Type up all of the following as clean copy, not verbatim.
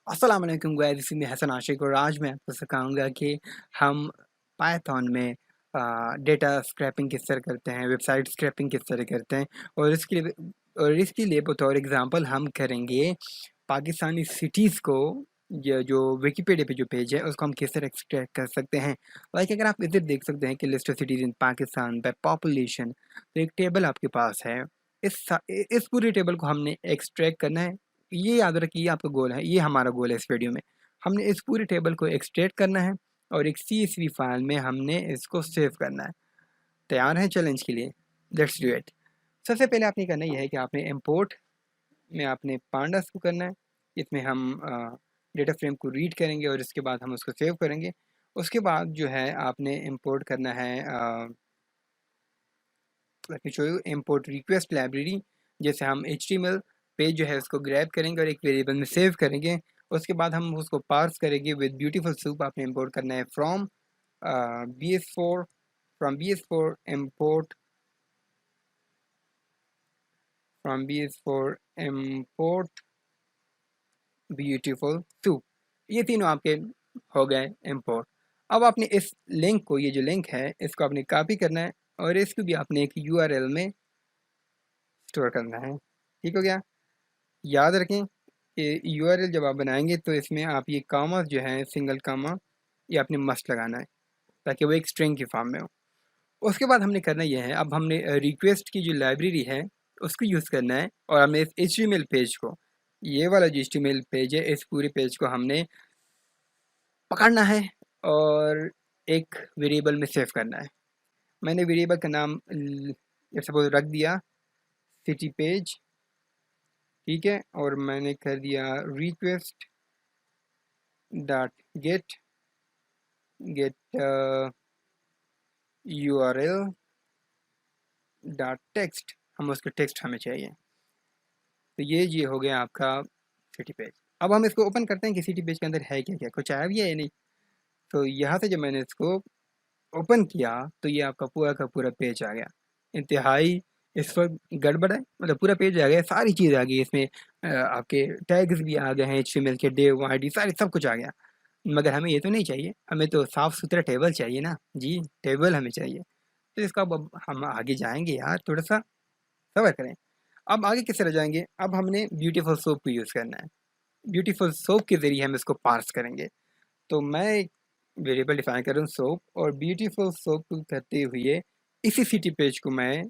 अस्सलाम वालेकुम guys, this is Hasan आशिक और आज मैं आपको सिखाऊंगा कि हम पाइथन में डेटा स्क्रैपिंग किस तरह करते हैं, वेबसाइट स्क्रैपिंग किस तरह करते हैं। और इसके लिए बतौर एग्जांपल हम करेंगे पाकिस्तानी सिटीज़ को। ये जो विकिपीडिया पे जो पेज है उसको हम किस तरह एक्सट्रैक्ट कर सकते हैं। लाइक अगर आप इधर देख सकते हैं कि list of cities in Pakistan by population, तो एक टेबल आपके पास है। इस पूरे टेबल को हमने एक्सट्रैक्ट करना है। ये याद रखिए, ये आपका गोल है, ये हमारा गोल है इस वीडियो में। हमने इस पूरे टेबल को एक्सट्रैक्ट करना है और एक CSV फाइल में हमने इसको सेव करना है। तैयार हैं चैलेंज के लिए? Let's do it. सबसे पहले आपने करना ये है कि आपने इंपोर्ट में आपने पांडास को करना है। इसमें हम डेटा फ्रेम को रीड करेंगे और इसके बाद हम उसको सेव करेंगे। उसके बाद जो है आपने इंपोर्ट करना है, late me show you, import request library. जैसे हम HTML पेज जो है उसको ग्रैब करेंगे और एक वेरिएबल में सेव करेंगे। उसके बाद हम उसको पार्स करेंगे विद ब्यूटीफुल सूप। आपने इंपोर्ट करना है from BS4, from BS4 import, from BS4 import beautiful soup. ये तीनों आपके हो गए इंपोर्ट। अब आपने इस लिंक को, ये जो लिंक है इसको आपने कॉपी करना है और इसको भी आपने एक URL में स्टोर करना है। ठीक हो गया? याद रखें कि URL जब आप बनाएंगे तो इसमें आप ये कामा जो है, सिंगल कामा, ये आपने मस्ट लगाना है ताकि वो एक स्ट्रिंग की फॉर्म में हो। उसके बाद हमने करना ये है, अब हमने रिक्वेस्ट की जो लाइब्रेरी है उसको यूज़ करना है और हमने इस HTML पेज को, ये वाला जो HTML पेज है, इस पूरे पेज को हमने पकड़ना है और एक वेरिएबल में सेव करना है। मैंने वेरिएबल का नाम सपोज रख दिया सिटी पेज, ठीक है, और मैंने कर दिया request dot get get URL dot text. हम उसके टेक्स्ट हमें चाहिए। तो ये हो गया आपका सिटी पेज। अब हम इसको ओपन करते हैं कि सिटी पेज के अंदर है क्या क्या, कुछ आया भी है या नहीं। तो यहाँ से जब मैंने इसको ओपन किया तो ये आपका पूरा का पूरा पेज आ गया। इंतहाई इस वक्त गड़बड़ है, मतलब पूरा पेज आ गया, सारी चीज़ आ गई इसमें। आपके टैग्स भी आ गए हैं, HTML के डेव ID सारी सब कुछ आ गया। मगर हमें ये तो नहीं चाहिए, हमें तो साफ़ सुथरा टेबल चाहिए ना जी, टेबल हमें चाहिए। तो इसका अब हम आगे जाएंगे यार, थोड़ा सा सब्र करें। अब आगे किस तरह जाएंगे, अब हमने ब्यूटीफुल सोप को यूज़ करना है। ब्यूटीफुल सोप के ज़रिए हम इसको पार्स करेंगे। तो मैं एक वेरिएबल डिफाइन कर रहा हूँ सोप, और ब्यूटीफुल सोप को करते हुए इसी सिटी पेज को मैं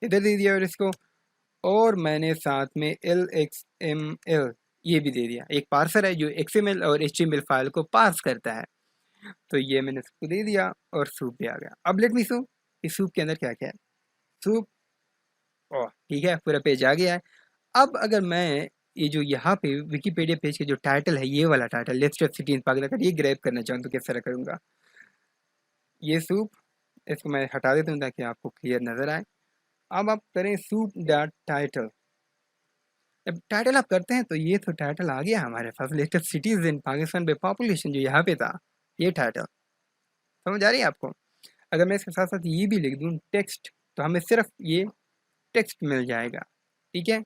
इधर दे दिया और इसको, और मैंने साथ में LXML ये भी दे दिया। एक पार्सर है जो XML और HTML फाइल को पार्स करता है। तो ये मैंने इसको दे दिया और सूप भी आ गया। अब लेट मी सूप, इस सूप के अंदर क्या क्या है। सूप, ओह ठीक है, पूरा पेज आ गया है। अब अगर मैं ये जो यहाँ पे विकिपीडिया पेज के जो टाइटल है, ये वाला title list of city in Pakistan, ये ग्रैब करना चाहूँ तो किस तरह करूँगा। ये सूप, इसको मैं हटा देता हूँ ताकि आपको क्लियर नज़र आए। अब आप करें सूप डॉट टाइटल। जब टाइटल आप करते हैं तो ये तो टाइटल आ गया हमारे पास, list of cities in Pakistan by population, जो यहाँ पे था ये टाइटल। समझ आ रही है आपको? अगर मैं इसके साथ साथ ये भी लिख दूँ टेक्स्ट, तो हमें सिर्फ ये टेक्स्ट मिल जाएगा। ठीक है,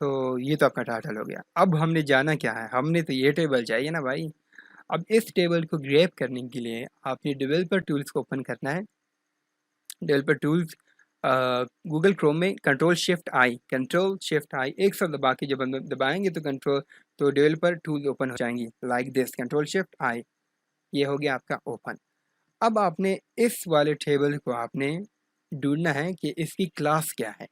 तो ये तो आपका टाइटल हो गया। अब हमने जाना क्या है, हमने तो ये टेबल चाहिए ना भाई। अब इस टेबल को ग्रैब करने के लिए आपने डेवलपर टूल्स को ओपन करना है। डेवलपर टूल्स गूगल क्रोम में कंट्रोल शिफ्ट आई एक साथ दबा के जब हम दबाएंगे तो डेवलपर टूल्स ओपन हो जाएंगी लाइक दिस, कंट्रोल शिफ्ट आई। ये हो गया आपका ओपन। अब आपने इस वाले टेबल को आपने ढूंढना है कि इसकी क्लास क्या है।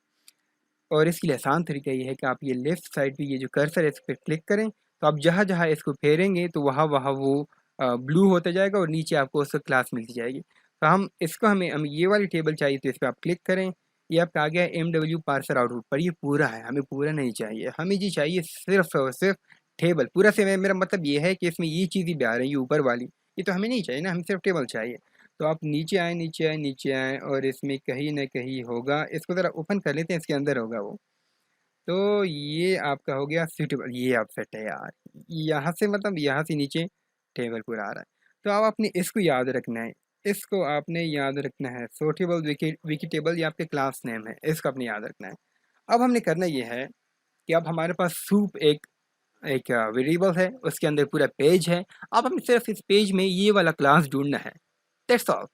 और इसके लिए आसान तरीका ये है कि आप ये लेफ़्ट साइड पे ये जो कर्सर है इस पर क्लिक करें, तो आप जहाँ जहाँ इसको फेरेंगे तो वहाँ वहाँ वो ब्लू होता जाएगा और नीचे आपको उसका क्लास मिलती जाएगी। तो हमें ये वाली टेबल चाहिए, तो इस पर आप क्लिक करें। ये आपका आ गया MW पार्सर आउटपुट पर। ये पूरा है, हमें पूरा नहीं चाहिए, हमें जी चाहिए सिर्फ और सिर्फ टेबल पूरा। से मेरा मतलब ये है कि इसमें ये चीज़ ही भी आ रही है ऊपर वाली, ये तो हमें नहीं चाहिए ना, हमें सिर्फ टेबल चाहिए। तो आप नीचे आए नीचे आए नीचे आए और इसमें कहीं ना कहीं होगा, इसको ज़रा ओपन कर लेते हैं, इसके अंदर होगा वो। तो ये आपका हो गया सूटेबल, ये आप सेट है यार। यहाँ से मतलब यहाँ से नीचे टेबल पूरा आ रहा है। तो अब आपने इसको याद रखना है, इसको आपने याद रखना है सूटेबल विकी टेबल, ये आपके क्लास नेम है, इसको आपने याद रखना है। अब हमने करना ये है कि अब हमारे पास सूप एक एक वेरिएबल है, उसके अंदर पूरा पेज है। अब हमें सिर्फ इस पेज में ये वाला क्लास ढूंढना है, दैट्स ऑल।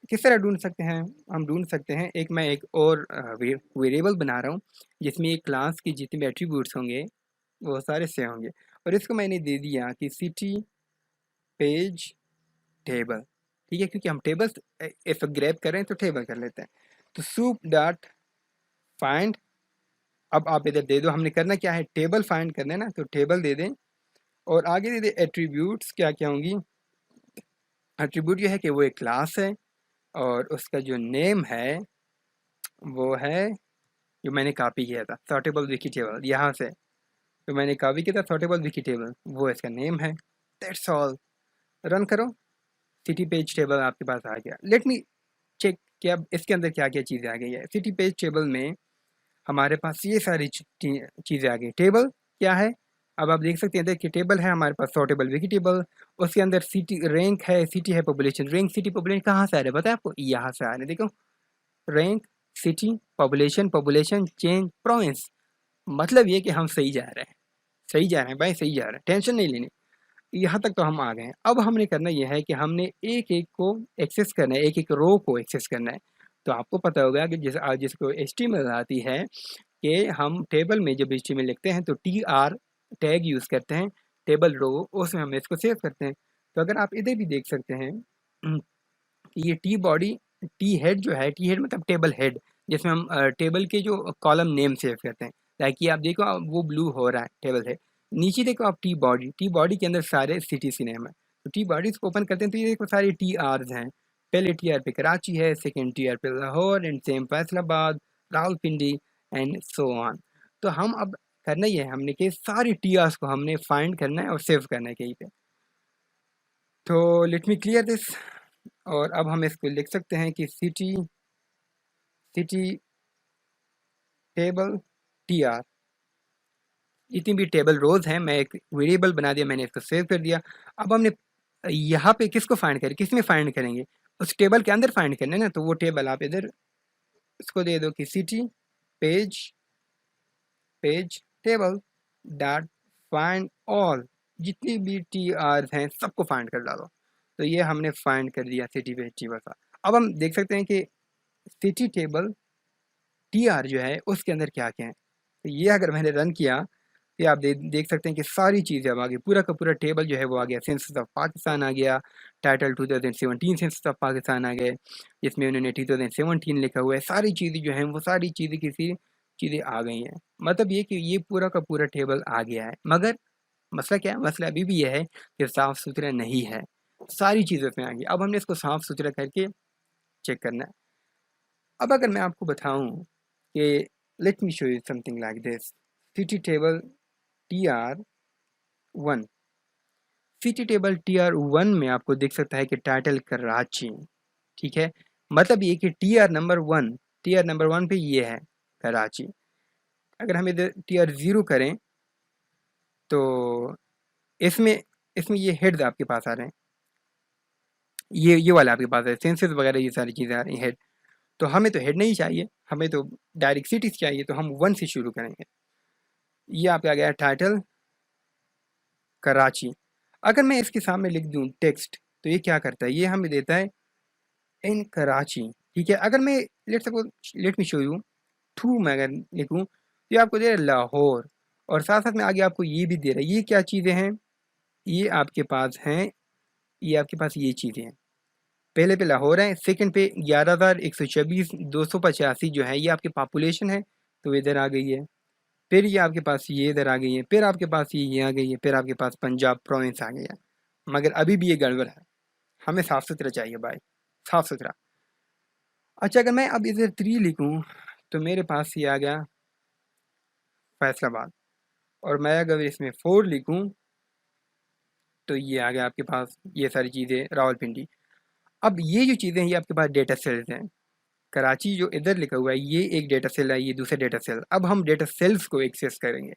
किस तरह ढूंढ सकते हैं? हम ढूंढ सकते हैं, मैं एक और वेरिएबल बना रहा हूँ जिसमें एक क्लास की जितने भी एट्रीब्यूट्स होंगे वो सारे से होंगे, और इसको मैंने दे दिया कि सिटी पेज टेबल। ठीक है, क्योंकि हम टेबल्स इफ ग्रैब कर रहे हैं तो टेबल कर लेते हैं। तो सूप डॉट फाइंड, अब आप इधर दे दो, हमने करना क्या है, टेबल फाइंड करना है ना, तो टेबल दे दें और आगे दे दें एट्रीब्यूट्स क्या क्या होंगी। एट्रीब्यूट ये है कि वो एक क्लास है और उसका जो नेम है वो है, जो मैंने कॉपी किया था सॉर्टेबल विकी टेबल, यहाँ से जो मैंने कॉपी किया था सॉर्टेबल विकी टेबल, वो इसका नेम है। That's all. रन करो, सिटी पेज टेबल आपके पास आ गया। लेट मी चेक कि अब इसके अंदर क्या क्या चीज़ें आ गई है। सिटी पेज टेबल में हमारे पास ये सारी चीज़ें आ गई। टेबल क्या है, अब आप देख सकते हैं देखिए टेबल है हमारे पास सॉर्टेबल विकी टेबल, उसके अंदर सिटी रैंक है, सिटी है, पॉपुलेशन। रैंक सिटी पॉपुलेशन कहाँ से आ रहे हैं पता है आपको, यहाँ से आ रहे हैं, देखो rank city population, population change province. मतलब ये कि हम सही जा रहे हैं, सही जा रहे हैं भाई, सही जा रहे हैं, टेंशन नहीं लेनी। यहाँ तक तो हम आ गए हैं। अब हमने करना यह है कि हमने एक एक को एक्सेस करना है, एक एक रो को एक्सेस करना है। तो आपको पता होगा कि जिसको एचटीएमएल आती है कि हम टेबल में जब एचटीएमएल लिखते हैं तो TR टैग यूज़ करते हैं, टेबल रो, उसमें हम इसको सेव करते हैं। तो अगर आप इधर भी देख सकते हैं कि ये टी बॉडी, टी हेड जो है, टी हेड मतलब टेबल हेड, जिसमें हम टेबल के जो कॉलम नेम सेव करते हैं। लाइक ये आप देखो वो ब्लू हो रहा है टेबल हेड। नीचे देखो आप टी बॉडी, टी बॉडी के अंदर सारे सिटीज के नेम है। तो टी बॉडीज को ओपन करते हैं तो ये देखो सारी TRs हैं। पहले TR पे कराची है, सेकेंड TR पे Lahore, and same Faisalabad, Rawalpindi and so on. तो हम अब करना ये है हमने कि सारी TRs को हमने फाइंड करना है और सेव करना है कहीं पे। तो लेट मी क्लियर दिस, और अब हम इसको लिख सकते हैं कि सिटी सिटी टेबल TR, जितनी भी टेबल रोज हैं मैं एक वेरिएबल बना दिया, मैंने इसको सेव कर दिया। अब हमने यहाँ पे किसको फाइंड करें, किस में फाइंड करेंगे, उस टेबल के अंदर फाइंड करना है ना। तो वो टेबल आप इधर इसको दे दो कि city page page table dot find all, जितनी भी TRs हैं सबको फाइंड कर डालो। तो ये हमने फाइंड कर दिया सिटी पेज टेबल का। अब हम देख सकते हैं कि सिटी टेबल TR जो है उसके अंदर क्या क्या है। तो ये अगर मैंने रन किया तो आप देख सकते हैं कि सारी चीज़ें अब आ गई, पूरा का पूरा टेबल जो है वो आ गया। सेंसस ऑफ पाकिस्तान आ गया, टाइटल 2017 सेंसस ऑफ पाकिस्तान आ गए, जिसमें उन्होंने 2017 लिखा हुआ है। सारी चीज़ें जो हैं वो सारी चीज़ें किसी चीज़ें आ गई हैं। मतलब ये कि ये पूरा का पूरा टेबल आ गया है। मगर मसला क्या है, मसला अभी भी ये है कि साफ़ सुथरा नहीं है, सारी चीज़ें उसमें आ गई। अब हमने इसको साफ़ सुथरा करके चेक करना है। अब अगर मैं आपको बताऊं कि late me show you something like this, city table TR1, city table TR1 में आपको दिख सकता है कि टाइटल कराची। ठीक है, मतलब ये कि TR नंबर 1 पे ये है कराची। अगर हम इधर TR0 करें तो इसमें इसमें ये हेड्स आपके पास आ रहे हैं, ये वाला आपके पास है, सेंसेस वगैरह ये सारी चीज़ें आ रही हैं हेड। तो हमें तो हेड नहीं चाहिए, हमें तो डायरेक्ट सिटीज़ चाहिए। तो हम 1 से शुरू करेंगे। ये आपका आ गया टाइटल कराची। अगर मैं इसके सामने लिख दूं टेक्स्ट, तो ये क्या करता है, ये हमें देता है इन कराची। ठीक है, अगर मैं let me show you to में अगर लिखूं तो ये आपको दे रहा है लाहौर, और साथ साथ में आगे आपको ये भी दे रहा है। ये क्या चीज़ें हैं, ये आपके पास हैं, ये आपके पास ये चीज़ें हैं। पहले पे लाहौर है, सेकंड पे 11,124 285 जो है ये आपकी पॉपुलेशन है, तो इधर आ गई है। फिर ये आपके पास ये इधर आ गई है, फिर आपके पास ये आ गई है, फिर आपके पास पंजाब प्रोविंस आ गया। मगर अभी भी ये गड़बड़ है, हमें साफ़ सुथरा चाहिए भाई, साफ़ सुथरा। अच्छा, अगर मैं अब इधर 3 लिखूँ तो मेरे पास ये आ गया फैसलाबाद, और मैं अगर इसमें 4 लिखूँ तो ये आ गया आपके पास ये सारी चीज़ें रावलपिंडी। अब ये जो चीज़ें हैं ये आपके पास डेटा सेल्स हैं। कराची जो इधर लिखा हुआ है ये एक डेटा सेल है, ये दूसरा डेटा सेल। अब हम डेटा सेल्स को एक्सेस करेंगे,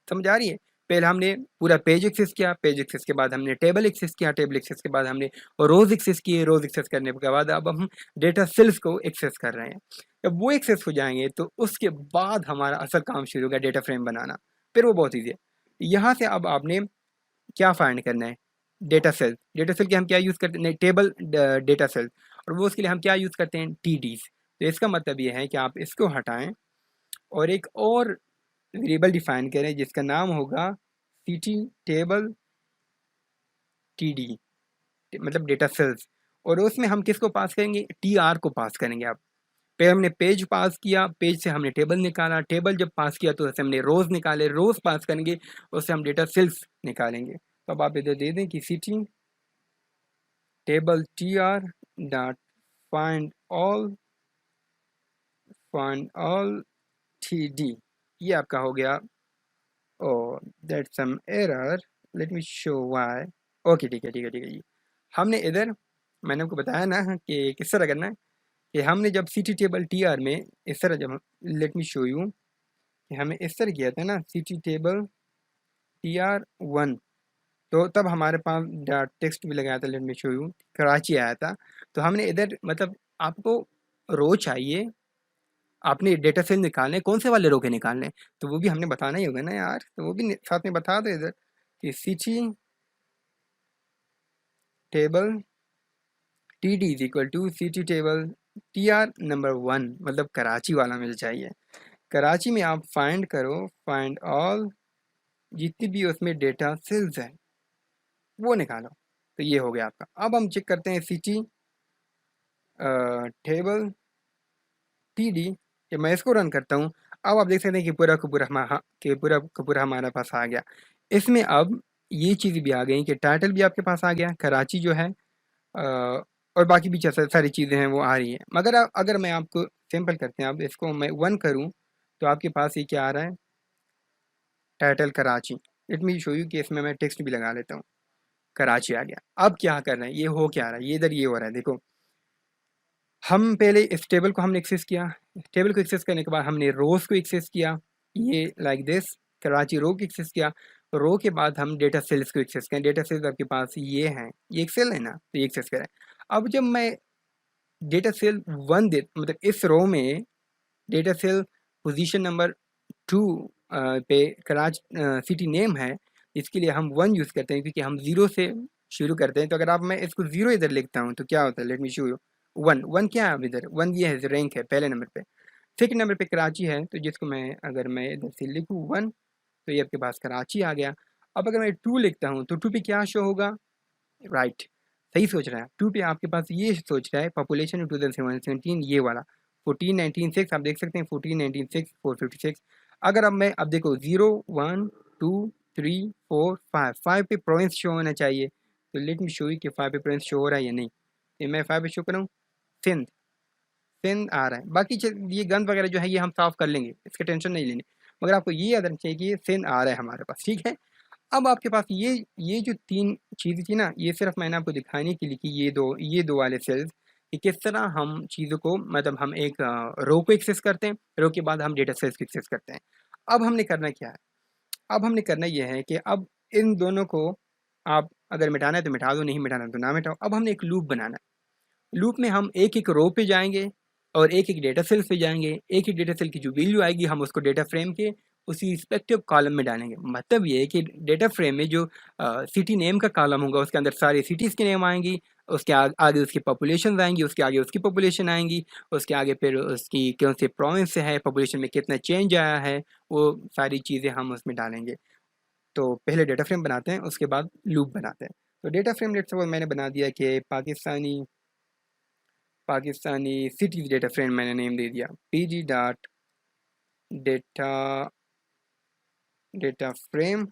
समझ आ रही है। पहले हमने पूरा पेज एक्सेस किया, पेज एक्सेस के बाद हमने टेबल एक्सेस किया, टेबल एक्सेस के बाद हमने रोज एक्सेस किए, रोज एक्सेस करने के बाद अब हम डेटा सेल्स को एक्सेस कर रहे हैं। जब वो एक्सेस हो जाएंगे तो उसके बाद हमारा असल काम शुरू होगा डेटा फ्रेम बनाना। फिर वो बहुत ईजी है। यहाँ से अब आपने क्या फाइंड करना है, डेटा सेल। डेटा सेल के हम क्या यूज़ करते हैं, टेबल डेटा सेल, और वो उसके लिए हम क्या यूज़ करते हैं, TDs। तो इसका मतलब ये है कि आप इसको हटाएं और एक और वेरिएबल डिफाइन करें जिसका नाम होगा CT टेबल TD, मतलब डेटा सेल्स। और उसमें हम किसको पास करेंगे, TR को पास करेंगे। आप पहले हमने पेज पास किया, पेज से हमने टेबल निकाला, टेबल जब पास किया तो उससे हमने रोज निकाले, रोज पास करेंगे, उससे हम डेटा सेल्स निकालेंगे। तो अब आप इधर दे दें कि CT table TR dot find all TD, ये आपका हो गया। Oh that some error, let me show why. Okay, ठीक है, ठीक है, ठीक है जी। हमने इधर, मैंने आपको बताया ना कि किस तरह करना है, कि हमने जब CT टेबल TR में इस तरह जब, लेट मी शो यू, कि हमें इस तरह किया था ना, CT टेबल TR1, तो तब हमारे पास टेक्स्ट भी लगाया था, late me show you, Karachi आया था। तो हमने इधर मतलब आपको रो चाहिए, आपने डेटा सेल निकालने, कौन से वाले रो के निकालने, तो वो भी हमने बताना ही होगा ना यार, तो वो भी साथ में बता दो इधर कि CT table TD is equal to CT table TR number 1, मतलब कराची वाला मिल चाहिए। कराची में आप फाइंड करो, फाइंड ऑल, जितनी भी उसमें डेटा सेल्स है वो निकालो। तो ये हो गया आपका। अब हम चेक करते हैं CT टेबल TD, कि मैं इसको रन करता हूँ। अब आप देख सकते हैं कि पूरा हमारे पास आ गया। इसमें अब ये चीज़ भी आ गई कि टाइटल भी आपके पास आ गया, कराची जो है, और बाकी भी सारी चीज़ें हैं वो आ रही हैं। मगर अगर मैं आपको सिंपल करते हैं, अब इसको मैं 1 करूँ तो आपके पास ये क्या आ रहा है, title Karachi. Late me show you कि इसमें मैं टेक्स्ट भी लगा लेता हूँ, कराची आ गया। अब क्या कर रहे हैं, ये हो क्या रहा है, ये इधर ये हो रहा है, देखो। हम पहले इस टेबल को हमने एक्सेस किया, टेबल को एक्सेस करने के बाद हमने रोज़ को एक्सेस किया, ये लाइक दिस, कराची रो को एक्सेस किया। रो के बाद हम डेटा सेल्स को एक्सेस करें, डेटा सेल्स आपके पास ये हैं, ये एक सेल है ना, तो ये एक्सेस करें। अब जब मैं डेटा सेल 1 दे, मतलब इस रो में डेटा सेल पोजीशन नंबर 2 पे सिटी नेम है, इसके लिए हम 1 यूज़ करते हैं क्योंकि हम 0 से शुरू करते हैं। तो अगर आप, मैं इसको 0 इधर लिखता हूँ तो क्या होता है, लेट मी शो यू। 1 क्या है, अब इधर 1 ये है, रैंक है पहले नंबर पे। सेकंड नंबर पे कराची है, तो जिसको मैं, अगर मैं इधर से लिखूँ 1, तो ये आपके पास कराची आ गया। अब अगर मैं 2 लिखता हूँ तो 2 पे क्या शो होगा, राइट, सही सोच रहा है। 2 पे आपके पास ये सोच रहा है पॉपुलेशन 2017, ये वाला 14 19 6, आप देख सकते हैं 14 19 6 456। अगर अब मैं, अब देखो 0 1 2 3 4 5 पे प्रोविंस शो होना चाहिए। तो लेट मी शो यू कि 5 पे प्रोविंस शो हो रहा है या नहीं। तो मैं 5 पे शो करूँ, सिंध, सिंध आ रहा है। बाकी ये गंद वगैरह जो है ये हम साफ कर लेंगे, इसकी टेंशन नहीं लेनी। मगर आपको ये याद रखना चाहिए कि सिंध आ रहा है हमारे पास, ठीक है। अब आपके पास ये जो 3 चीज़ें थी ना, ये सिर्फ मैंने आपको दिखाने के लिए कि ये दो वाले सेल्स, कि किस तरह हम चीज़ों को, मतलब हम एक रो को एक्सेस करते हैं, रो के बाद हम डेटा सेल्स को एक्सेस करते हैं। अब हमने करना क्या है, अब हमने करना ये है कि अब इन दोनों को आप अगर मिटाना है तो मिटा दो, नहीं मिटाना तो ना मिटाओ। अब हमने एक लूप बनाना है। लूप में हम एक एक रो पे जाएंगे और एक एक डेटा सेल पे जाएंगे। एक एक डेटा सेल की जो वैल्यू आएगी हम उसको डेटा फ्रेम के उसी रिस्पेक्टिव कॉलम में डालेंगे। मतलब ये है कि डेटा फ्रेम में जो सिटी नेम का कॉलम होगा उसके अंदर सारी सिटीज़ के नेम आएंगी, उसके आगे उसकी पॉपुलेशन आएंगी, उसके आगे उसकी पॉपुलेशन आएंगी, उसके आगे फिर उसकी कौन से प्रोविंस से है, पॉपुलेशन में कितना चेंज आया है, वो सारी चीज़ें हम उसमें डालेंगे। तो पहले डेटा फ्रेम बनाते हैं, उसके बाद लूप बनाते हैं। तो डेटा फ्रेम लेट्स सपोज मैंने बना दिया कि पाकिस्तानी सिटीज़ डेटा फ्रेम मैंने नेम दे दिया, PG dot data data frame,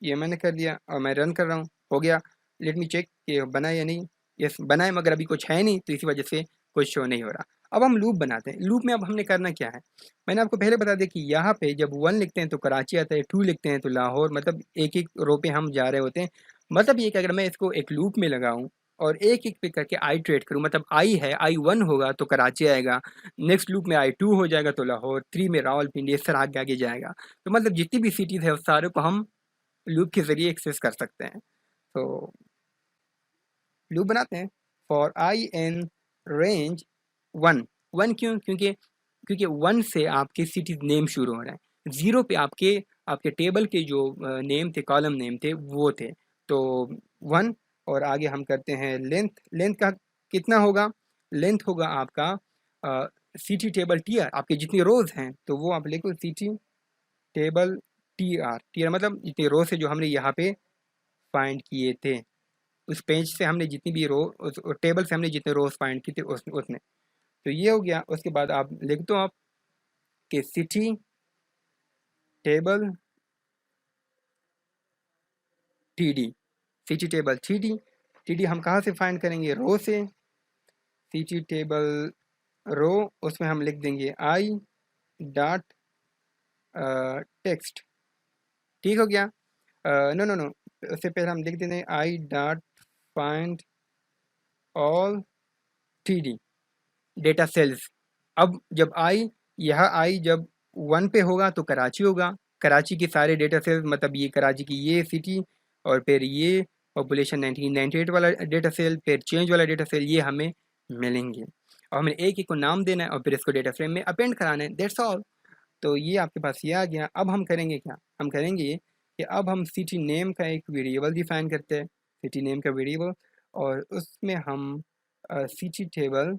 ये मैंने कर दिया और मैं रन कर रहा हूँ, हो गया। लेट मी चेक कि बना या नहीं। यस बना है, मगर अभी कुछ है नहीं तो इसी वजह से कुछ शो नहीं हो रहा। अब हम लूप बनाते हैं। लूप में अब हमने करना क्या है, मैंने आपको पहले बता दिया कि यहाँ पे जब 1 लिखते हैं तो कराची आता है, 2 लिखते हैं तो लाहौर, मतलब एक एक रो पे हम जा रहे होते हैं। मतलब ये कि अगर मैं इसको एक लूप में लगाऊँ और एक एक पे करके आइट्रेट करूँ, मतलब आई है, I1 होगा तो कराची आएगा, नेक्स्ट लूप में I2 हो जाएगा तो लाहौर, 3 में रावलपिंडी, इस तरह आगे आगे जाएगा। तो मतलब जितनी भी सिटीज़ है उस सारे को हम लूप के ज़रिए एक्सेस कर सकते हैं। तो लूप बनाते हैं फॉर आई इन रेंज 1। 1 क्यों? क्योंकि 1 से आपके सिटीज नेम शुरू हो रहे हैं, 0 पे आपके आपके टेबल के जो नेम थे, कॉलम नेम थे वो थे। तो 1 और आगे हम करते हैं लेंथ। लेंथ का कितना होगा? लेंथ होगा आपका सिटी टेबल टी आर, आपके जितनी रोज हैं तो वो आप लिखो city table T R. T R मतलब जितनी रोज है जो हमने यहाँ पे फाइंड किए थे, उस पेज से हमने जितनी भी रो, उस टेबल से हमने जितने रोज फाइंड की थी उसने। तो ये हो गया। उसके बाद आप लिख दो आप कि city table T D. City table T D हम कहाँ से फाइंड करेंगे? रो से। सिटी टेबल रो, उसमें हम लिख देंगे आई डॉट टेक्स्ट। ठीक हो गया? नो नो नो, उससे पहले हम लिख देंगे I dot find all T D data cells. अब जब आई, यह आई जब 1 पे होगा तो कराची होगा, कराची के सारे डेटा सेल्स, मतलब ये कराची की ये सिटी और फिर ये पॉपुलेशन 1998 वाला डेटा सेल, फिर चेंज वाला डेटा सेल, ये हमें मिलेंगे और हमें एक एक को नाम देना है और फिर इसको डेटा फ्रेम में अपेंड कराना है, दैट्स ऑल। तो ये आपके पास ये आ गया। अब हम करेंगे क्या? हम करेंगे कि अब हम सिटी नेम का एक वेरिएबल डिफाइन करते हैं, सिटी नेम का वेरिएबल, और उसमें हम सिटी टेबल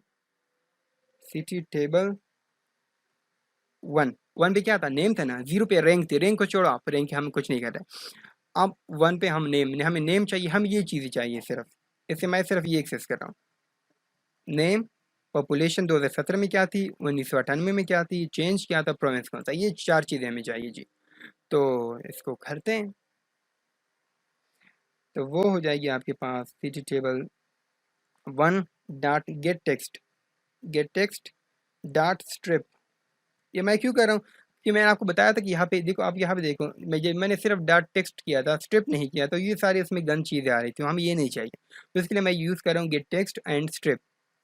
वन। 1 पे क्या था? नेम था ना। 0 पे रैंक थी, रैंक को छोड़ो आप, रैंक हम कुछ नहीं कर रहे। अब 1 पे हम नेम, हमें नेम चाहिए, हम ये चीज़ें चाहिए सिर्फ, इससे मैं सिर्फ ये एक्सेस कर रहा हूँ। नेम, पॉपुलेशन 2017 में क्या थी, 1998 में क्या थी, चेंज क्या था, प्रोविंस कौन सा, ये 4 चीज़ें हमें चाहिए जी। तो इसको करते हैं, तो वो हो जाएगी आपके पास city table 1 dot get text dot strip. ये मैं क्यों कर रहा हूँ कि मैंने आपको बताया था कि यहाँ पे देखो, आप यहाँ पे देखो, मैंने सिर्फ डॉट टेक्स्ट किया था, स्ट्रिप नहीं किया, तो ये सारी उसमें गंद चीज़ें आ रही थी, हमें ये नहीं चाहिए। तो इसके लिए मैं यूज़ कर रहा हूँ gate text and strip.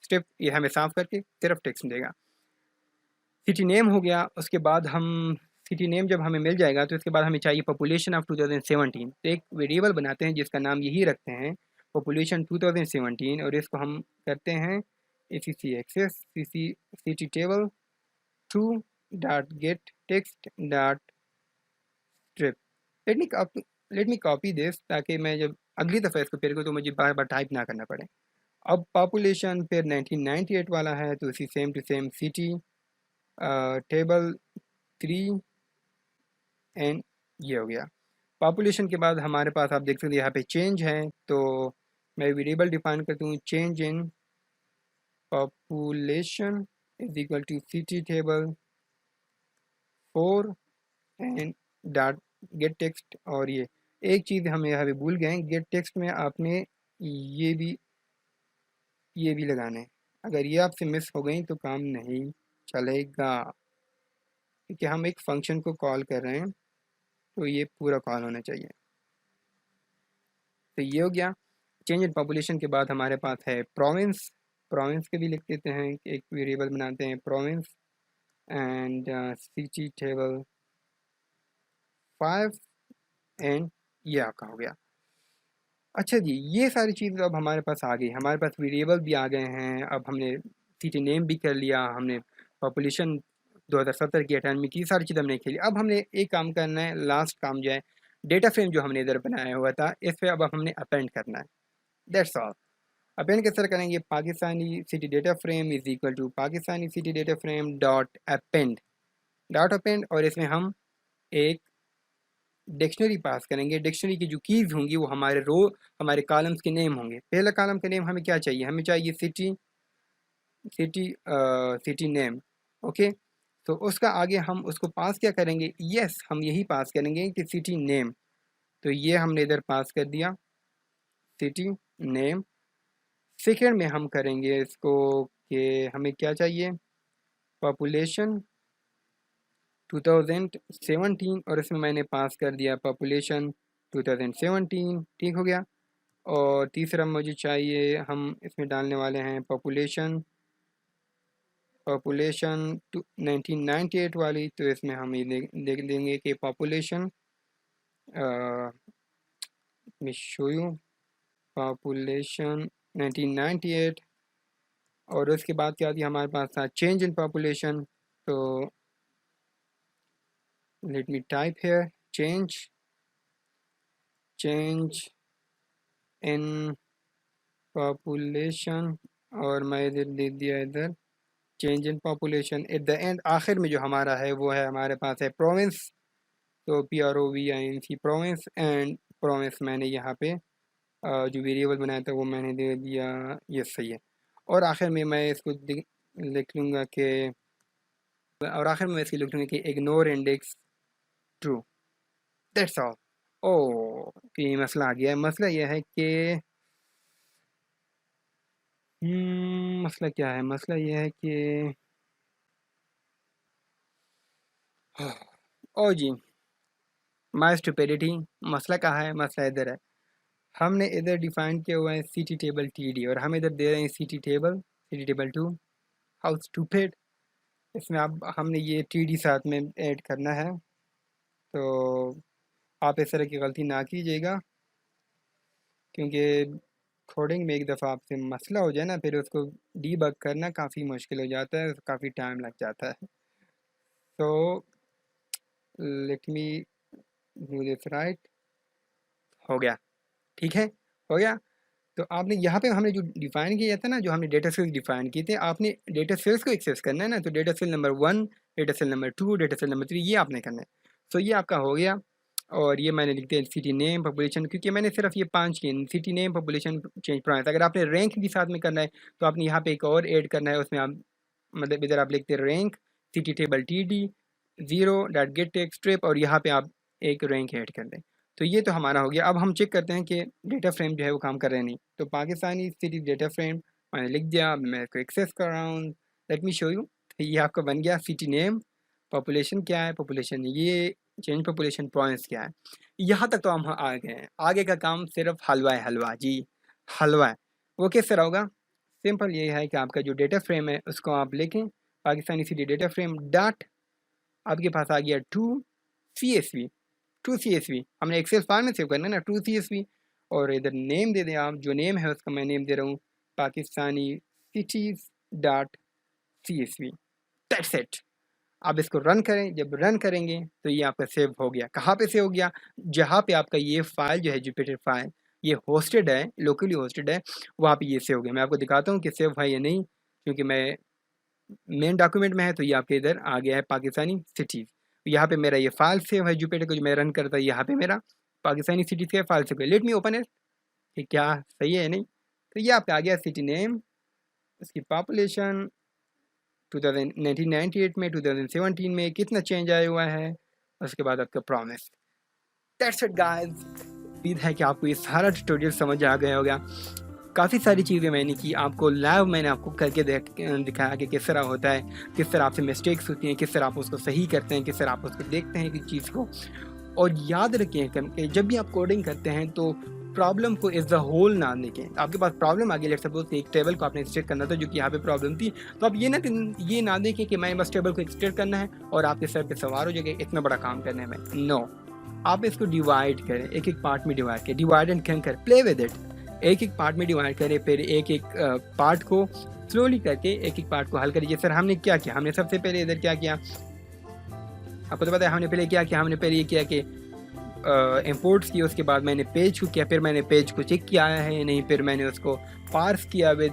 Strip ये हमें साफ करके सिर्फ टेक्स्ट देगा। सिटी नेम हो गया। उसके बाद हम सिटी नेम जब हमें मिल जाएगा तो इसके बाद हमें चाहिए पॉपुलेशन ऑफ 2017। तो एक वेरिएबल बनाते हैं जिसका नाम यही रखते हैं, पॉपुलेशन 2017, और इसको हम करते हैं see access city table 2 dot get text dot strip. Let me copy this, ताकि मैं जब अगली दफ़ा इसको फिर तो मुझे बार बार टाइप ना करना पड़े। अब पॉपुलेशन फिर 1998 वाला है, तो इसी same to same city table 3 and ये हो गया। पॉपुलेशन के बाद हमारे पास आप देख सकते हैं यहाँ पे चेंज है, तो मैं वेरिएबल डिफाइन करता हूँ change in population is equal to city table 4 and dot get text. और ये एक चीज़ हम यहाँ पे भूल गए हैं, गेट टेक्स्ट में आपने ये भी ये भी लगाना है। अगर ये आपसे मिस हो गई तो काम नहीं चलेगा, क्योंकि हम एक फंक्शन को कॉल कर रहे हैं, तो ये पूरा कॉल होना चाहिए। तो ये हो गया। चेंज इन पॉपुलेशन के बाद हमारे पास है प्रोविंस। प्रोविंस के भी लिख देते हैं, एक वेरिएबल बनाते हैं province and city table 5 and ये आपका हो गया। अच्छा जी, ये सारी चीज़ अब हमारे पास आ गई, हमारे पास वेरिएबल भी आ गए हैं। अब हमने सिटी नेम भी कर लिया, हमने पॉपुलेशन 2017 की 98 की सारी चीज़ हमने खेली। अब हमने एक काम करना है, लास्ट काम जो है, डेटा फ्रेम जो हमने इधर बनाया हुआ था इस पर अब हमने अपेंड करना है, दैट्स ऑल। अपेंड किस तरह करेंगे? Pakistani city data frame is equal to Pakistani city data frame dot append, और इसमें हम एक डिक्शनरी पास करेंगे। डिक्शनरी की जो कीज़ होंगी वो हमारे हमारे कॉलम्स के नेम होंगे। पहला कॉलम का नेम हमें क्या चाहिए? हमें चाहिए city city city name, okay. तो उसका आगे हम उसको पास क्या करेंगे? यस, हम यही पास करेंगे कि सिटी नेम। तो ये हमने इधर पास कर दिया सिटी नेम। सेकेंड में हम करेंगे इसको कि हमें क्या चाहिए? पॉपुलेशन 2017, और इसमें मैंने पास कर दिया पॉपुलेशन 2017। ठीक हो गया। और तीसरा मुझे चाहिए, हम इसमें डालने वाले हैं पॉपुलेशन 1998 वाली। तो इसमें हम ये देख लेंगे कि पॉपुलेशन में शो यू पॉपुलेशन 1998। और उसके बाद क्या थी हमारे पास था चेंज इन पॉपुलेशन। तो let me type here change in population, और मैं इधर दे दिया इधर change in population. At the end आखिर में जो हमारा है वो है, हमारे पास है प्रोविंस। तो PROVINC प्रोविंस। एंड प्रोविंस मैंने यहाँ पे जो वेरिएबल बनाया था वो मैंने दे दिया, ये सही है। और आखिर में मैं इसको लिख लूँगा कि ignore index true. That's all. Okay मसला आ गया है। मसला यह है कि मसला क्या है? मसला यह है कि ओ जी, माय स्टुपिडिटी। मसला कहाँ है? मसला इधर है। हमने इधर डिफाइन किया हुआ है CT टेबल TD, और हम इधर दे रहे हैं CT टेबल 2। How stupid. इसमें आप हमने ये TD साथ में ऐड करना है। तो आप इस तरह की गलती ना कीजिएगा, क्योंकि कोडिंग में एक दफ़ा आपसे मसला हो जाए ना, फिर उसको डीबग करना काफ़ी मुश्किल हो जाता है, काफ़ी टाइम लग जाता है। तो let me do this right. हो गया, ठीक है, हो गया। तो आपने यहाँ पे हमने जो डिफ़ाइन किया था ना, जो हमने डेटा सेल्स डिफ़ाइन किए थे, आपने डेटा सेल्स को एक्सेस करना है ना। तो data cell number 1, data cell number 2, data cell number 3, ये आपने करना है। तो ये आपका हो गया। और ये मैंने लिख दिया सिटी नेम पॉपुलेशन, क्योंकि मैंने सिर्फ ये 5 किए, city name population change price. अगर आपने रैंक भी साथ में करना है तो आपने यहाँ पे एक और ऐड करना है। उसमें आप मतलब इधर आप लिखते rank city table TD 0.getText strip, और यहाँ पे आप एक रैंक ऐड कर दें। तो ये तो हमारा हो गया। अब हम चेक करते हैं कि डेटा फ्रेम जो है वो काम कर रहे हैं नहीं। तो पाकिस्तानी सिटी डेटा फ्रेम मैंने लिख दिया। मैं इसको एक्सेस कर रहा हूँ। Late me show you. तो ये आपका बन गया सिटी नेम। पॉपुलेशन क्या है? पॉपुलेशन ये चेंज पॉपुलेशन पॉइंट्स क्या है? यहाँ तक तो हम आ गए हैं। आगे का काम सिर्फ हलवा है। हलवा जी, हलवा है। वो किस तरह होगा? सिंपल ये है कि आपका जो डेटा फ्रेम है उसको आप लिखें Pakistani city data frame dot, आपके पास आ गया 2 CSV। हमने एक्सेल फाइल में सेव करना है ना, 2 CSV। और इधर नेम दे दें आप, जो नेम है उसका मैं नेम दे रहा हूँ Pakistani cities dot CSV। That's it. आप इसको रन करें। जब रन करेंगे तो ये आपका सेव हो गया। कहाँ पे सेव हो गया? जहाँ पे आपका ये फाइल जो है जुपिटर फाइल ये होस्टेड है, लोकली होस्टेड है, वहाँ पे ये सेव हो गया। मैं आपको दिखाता हूँ कि सेव है या नहीं, क्योंकि मैं मेन डॉक्यूमेंट में है। तो ये आपके इधर आ गया है पाकिस्तानी सिटीज़। यहाँ पे मेरा ये फाइल सेव है जुपिटर को, जो मैं रन करता है यहाँ पे मेरा पाकिस्तानी सिटीज़ का फाइल सेव है। लेट मी ओपन इट कि क्या सही है या नहीं। तो ये आपका आ गया सिटी नेम, उसकी पॉपुलेशन 1998 में 2017 में कितना चेंज आया हुआ है, उसके बाद आपका प्रॉमिस। That's it guys. उम्मीद है कि आपको ये सारा ट्यूटोरियल समझ आ गया होगा। काफ़ी सारी चीज़ें मैंने की, आपको लाइव मैंने आपको करके दिखाया कि किस तरह होता है, किस तरह आपसे मिस्टेक्स होती हैं, किस तरह आप उसको सही करते हैं, किस तरह आप उसको देखते हैं किस चीज़ को। और याद रखें कि जब भी आप कोडिंग करते हैं तो प्रॉब्लम को एज द होल ना देखें। आपके पास प्रॉब्लम आ गई, लेट्स सपोज एक टेबल को आपने एक्सट्रैक्ट करना था जो कि यहाँ पे प्रॉब्लम थी, तो आप ये ना देखें कि मैं बस टेबल को एक्सट्रैक्ट करना है और आपके सर पे सवार हो जाएगा इतना बड़ा काम करने में। नो, आप इसको डिवाइड करें, एक एक पार्ट में डिवाइड करें, डिवाइड एंड कंकर, प्ले विद इट। एक एक पार्ट में डिवाइड करें, फिर एक एक पार्ट को स्लोली करके एक एक पार्ट को हल करिए। सर हमने क्या किया? हमने सबसे पहले इधर क्या किया, आपको तो पता है हमने पहले क्या किया। हमने पहले ये किया कि इंपोर्ट्स किया, उसके बाद मैंने पेज को किया, फिर मैंने पेज को चेक किया है या नहीं, फिर मैंने उसको पार्स किया विद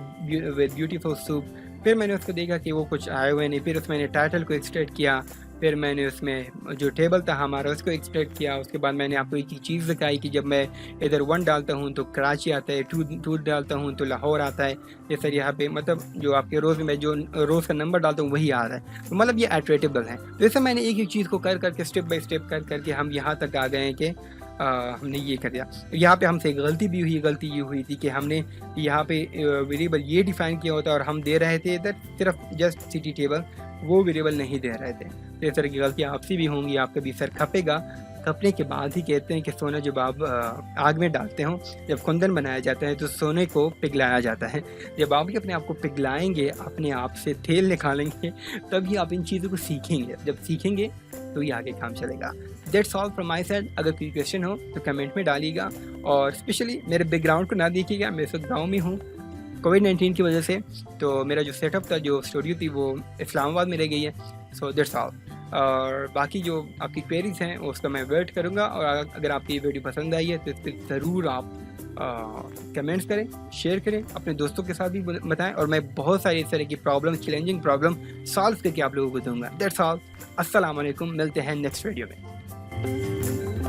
ब्यूटीफुल सूप, फिर मैंने उसको देखा कि वो कुछ आए हुए नहीं, फिर उसमें मैंने टाइटल को एक्सट्रैक्ट किया, फिर मैंने उसमें जो टेबल था हमारा उसको एक्सट्रैक्ट किया। उसके बाद मैंने आपको एक चीज़ दिखाई कि जब मैं इधर 1 डालता हूँ तो कराची आता है, 2 डालता हूँ तो लाहौर आता है। ये सर यहाँ पे मतलब जो आपके रोज़ में जो रोज़ का नंबर डालता हूँ वही आ रहा है। तो मतलब ये एट्रेटेबल है। तो ऐसे मैंने एक एक चीज़ को कर करके स्टेप बाय स्टेप कर करके हम यहाँ तक आ गए हैं कि हमने ये कर दिया। यहाँ पे हमसे गलती भी हुई। गलती ये हुई थी कि हमने यहाँ पे वेरिएबल ये डिफ़ाइन किया होता और हम दे रहे थे इधर सिर्फ जस्ट सिटी टेबल, वो वेरिएबल नहीं दे रहे थे। तो इस तरह की गलतियाँ आपसे भी होंगी, आपका भी सर तपने के बाद ही कहते हैं कि सोना जब आप आग में डालते हो, जब कुंदन बनाया जाता है तो सोने को पिघलाया जाता है। जब आप भी अपने आप को पिघलाएँगे, अपने आप से तेल निकालेंगे, तभी आप इन चीज़ों को सीखेंगे। जब सीखेंगे तो ही आगे काम चलेगा। That's all from my side. अगर कोई क्वेश्चन हो तो कमेंट में डालिएगा और स्पेशली मेरे बैकग्राउंड को ना देखिएगा, मैं इस वक्त गाँव में हूँ कोविड-19 की वजह से, तो मेरा जो सेटअप था, जो स्टूडियो थी, वो इस्लामाबाद में रह गई है। So that's all. और बाकी जो आपकी क्वेरीज़ हैं उसका मैं वेट करूँगा और अगर आपको ये वीडियो पसंद आई है तो इस पे ज़रूर आप कमेंट्स करें, शेयर करें, अपने दोस्तों के साथ भी बताएं और मैं बहुत सारी इस तरह की प्रॉब्लम, चैलेंजिंग प्रॉब्लम सॉल्व करके आप लोगों को दूँगा। That's all. अस्सलाम वालेकुम, मिलते हैं नेक्स्ट वीडियो में।